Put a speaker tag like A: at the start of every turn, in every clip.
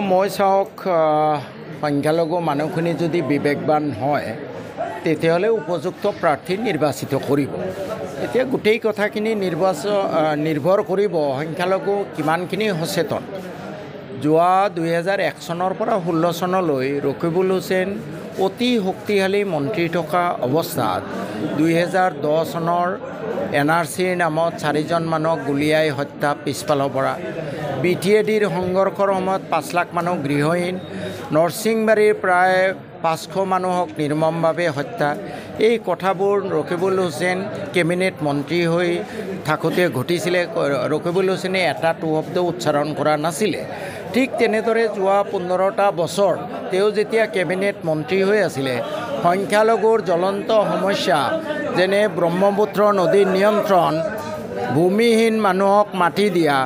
A: মই চাওক সংখ্যালঘু মানুহখিনি যদি বিবেকবান হয় তেতিয়াহ'লে উপযুক্ত প্ৰাৰ্থী নিৰ্বাচিত কৰিব। এতিয়া গোটেই কথাখিনি নিৰ্ভৰ কৰিব সংখ্যালঘু কিমানখিনি সচেতন। যোৱা 2001 চনৰ পৰা 16 চনলৈ ৰকিবুল হুছেইন অতি শক্তিশালী মন্ত্ৰী থকা অৱস্থাত 2010 চনৰ NRCৰ নামত 4জন মানুহক গুলীয়াই হত্যা পিছফালৰ পৰা, BTADৰ সংঘৰ্ষৰ সময়ত 5 লাখ মানুহ গৃহহীন, নৰসিংবাৰীৰ প্ৰায় 500 মানুহক নিৰ্মমভাৱে হত্যা, এই কথাবোৰ ৰকিবুল হুছেইন কেবিনেট মন্ত্ৰী হৈ থাকোঁতে ঘটিছিলে। ৰকিবুল হুছেইনে এটা শব্দ উচ্চাৰণ কৰা নাছিলে। ঠিক তেনেদৰে যোৱা 15টা বছৰ তেওঁ যেতিয়া কেবিনেট মন্ত্ৰী হৈ আছিলে, সংখ্যালঘুৰ জ্বলন্ত সমস্যা যেনে ব্ৰহ্মপুত্ৰ নদীৰ নিয়ন্ত্ৰণ, ভূমিহীন মানুহক মাটি দিয়া,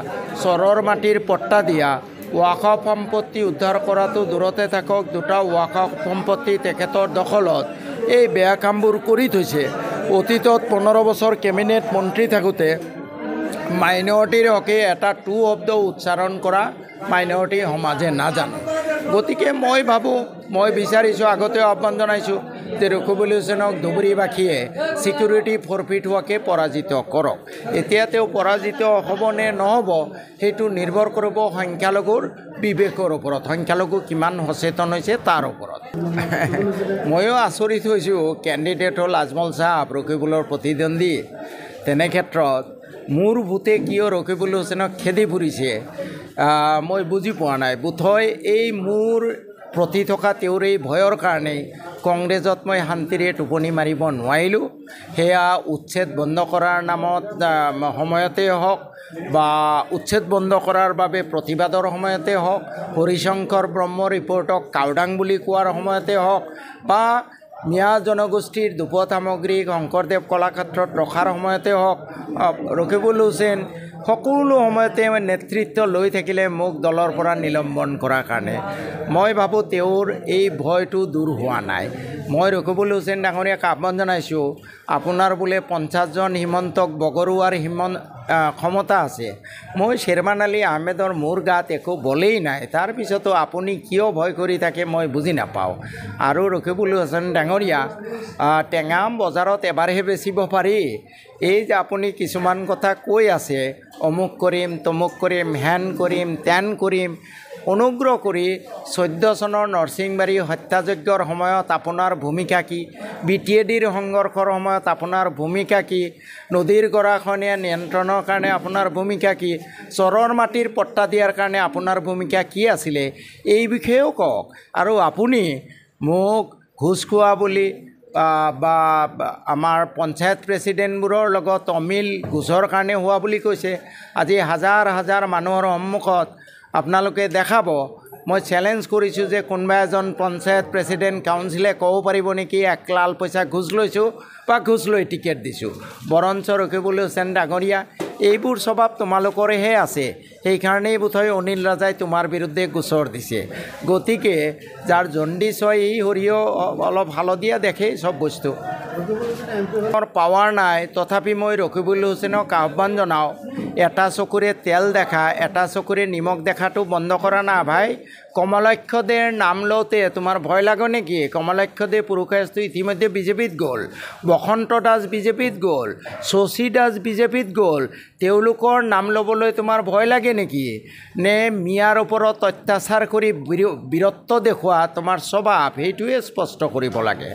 A: চৰৰ মাটিৰ পট্টা দিয়া, ৱাকফ সম্পত্তি উদ্ধাৰ কৰাটো দূৰতে থাকক, 2টা ৱাকফ সম্পত্তি তেখেতৰ দখলত, এই বেয়া কামবোৰ কৰি থৈছে। অতীতত 15 বছৰ কেবিনেট মন্ত্ৰী থাকোঁতে মাইনৰিটিৰ হকে এটা শব্দ উচ্চাৰণ কৰা মাইনৰিটি সমাজে নাজানে। গতিকে মই ভাবোঁ, মই বিচাৰিছোঁ, আগতে আহ্বান জনাইছোঁ যে ৰকিবুল হুছেইনক ধুবুৰীবাসীয়ে ছিকিউৰিটি ফৰফিট হোৱাকৈ পৰাজিত কৰক। এতিয়া তেওঁ পৰাজিত হ'ব নে নহ'ব সেইটো নিৰ্ভৰ কৰিব সংখ্যালঘুৰ বিবেকৰ ওপৰত, সংখ্যালঘু কিমান সচেতন হৈছে তাৰ ওপৰত। ময়ো আচৰিত হৈছোঁ, কেণ্ডিডেট হ'ল আজমল চাহাব, ৰকিবুলৰ প্ৰতিদ্বন্দ্বী। তেনে ক্ষেত্ৰত মোৰ ভোটে কিয় ৰকিবুল হুছেইনক খেদি ফুৰিছে মই বুজি পোৱা নাই। বোধহয় এই মোৰ প্ৰতি থকা তেওঁৰ এই ভয়ৰ কাৰণেই কংগ্ৰেছত মই শান্তিৰে টোপনি মাৰিব নোৱাৰিলোঁ। সেয়া উচ্ছেদ বন্ধ কৰাৰ নামত সময়তে হওক বা উচ্ছেদ বন্ধ কৰাৰ বাবে প্ৰতিবাদৰ সময়তে হওক, হৰিশংকৰ ব্ৰহ্ম ৰিপৰ্টক কাউডাং বুলি কোৱাৰ সময়তে হওক বা মিয়া জনগোষ্ঠীৰ ধূপত সামগ্ৰী শংকৰদেৱ কলাক্ষেত্ৰত ৰখাৰ সময়তে হওক, ৰকিবুল হুছেইন সকলো সময়তে নেতৃত্ব লৈ থাকিলে মোক দলৰ পৰা নিলম্বন কৰাৰ কাৰণে। মই ভাবোঁ তেওঁৰ এই ভয়টো দূৰ হোৱা নাই। মই ৰকিবুল হুছেইন ডাঙৰীয়াক আহ্বান জনাইছোঁ, আপোনাৰ বোলে 50জন হিমন্তক বগৰুৱাৰ ক্ষমতা আছে। মই শ্বেৰমান আলী আহমেদৰ মোৰ গাত একো বলেই নাই, তাৰপিছতো আপুনি কিয় ভয় কৰি থাকে মই বুজি নাপাওঁ। আৰু ৰকিবুল হুছেইন ডাঙৰীয়া, টেঙা বজাৰত এবাৰহে বেচিব পাৰি। এই যে আপুনি কিছুমান কথা কৈ আছে, অমুক কৰিম, তমুক কৰিম, হেন কৰিম, তেন কৰিম, অনুগ্ৰহ কৰি 14 চনৰ নৰসিংবাৰী হত্যাযজ্ঞৰ সময়ত আপোনাৰ ভূমিকা কি, BTADৰ সংঘৰ্ষৰ সময়ত আপোনাৰ ভূমিকা কি, নদীৰ গৰাখহনীয়া নিয়ন্ত্ৰণৰ কাৰণে আপোনাৰ ভূমিকা কি, চৰৰ মাটিৰ পট্টা দিয়াৰ কাৰণে আপোনাৰ ভূমিকা কি আছিলে, এই বিষয়েও কওক। আৰু আপুনি মোক ঘোচ খোৱা বুলি বা আমাৰ পঞ্চায়ত প্ৰেছিডেণ্টবোৰৰ লগত অমিল ঘোচৰ কাৰণে হোৱা বুলি কৈছে। আজি হাজাৰ হাজাৰ মানুহৰ সন্মুখত আপোনালোকে দেখাব। মই চেলেঞ্জ কৰিছোঁ যে কোনোবা এজন পঞ্চায়ত প্ৰেছিডেণ্ট কাউন্সিলে ক'ব পাৰিব নেকি 1 লাখ পইচা ঘোচ লৈছোঁ বা ঘোচ লৈ টিকেট দিছোঁ। বৰঞ্চ ৰকিবুল হুছেইন ডাঙৰীয়া, এইবোৰ স্বভাৱ তোমালোকৰহে আছে, সেইকাৰণেই বোধহয় অনিল ৰাজাই তোমাৰ বিৰুদ্ধে গোচৰ দিছে। গতিকে যাৰ জণ্ডিছ হয় এই সৰিয়হ অলপ হালধীয়া দেখেই চব বস্তু। পাৱাৰ নাই, তথাপি মই ৰকিবুল হুছেইনক আহ্বান জনাওঁ, এটা চকুৰে তেল দেখা, এটা চকুৰে নিমখ দেখাটো বন্ধ কৰা না ভাই। কমলাক্ষ দেৰ নাম লওঁতে তোমাৰ ভয় লাগে নেকি? কমলাক্ষ দে পুৰুষাস্তু ইতিমধ্যে বিজেপিত গ'ল, বসন্ত দাস বিজেপিত গ'ল, শশী দাস বিজেপিত গ'ল। তেওঁলোকৰ নাম ল'বলৈ তোমাৰ ভয় লাগে নেকি? নে মিয়াৰ ওপৰত অত্যাচাৰ কৰি বীৰত্ব দেখুওৱা তোমাৰ স্বভাৱ, সেইটোৱে স্পষ্ট কৰিব লাগে।